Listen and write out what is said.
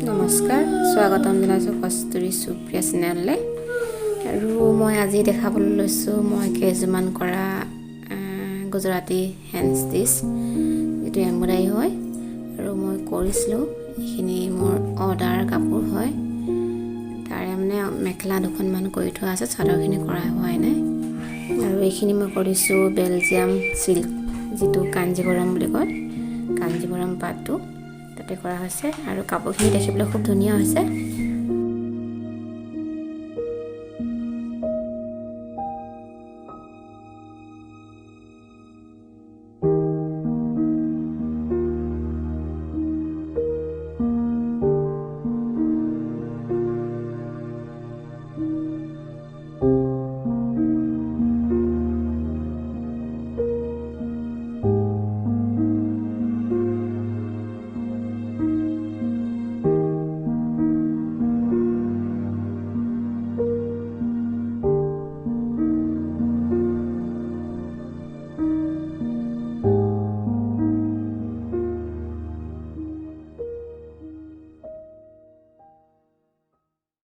নমস্কাৰ, স্বাগতম জনাইছোঁ কস্তুৰী সুপ্ৰিয়া চেনেললৈ। আৰু মই আজি দেখাবলৈ লৈছোঁ মই কেইযোৰমান কৰা গুজৰাটী হেণ্ড ষ্টিচ, যিটো এম্ব্ৰইডাৰী হয়। আৰু মই কৰিছিলোঁ, এইখিনি মোৰ অৰ্ডাৰ কাপোৰ হয়। তাৰে মানে মেখেলা দুখনমান কৰি থোৱা আছে, চাদৰখিনি কৰা হোৱাই নাই। আৰু এইখিনি মই কৰিছোঁ বেলজিয়াম চিল্ক, যিটো কাঞ্জীবৰম বুলি কয়, কাঞ্জীবৰম পাতটো তাতে কৰা হৈছে। আৰু কাপোৰখিনি দেখিবলৈ খুব ধুনীয়া হৈছে।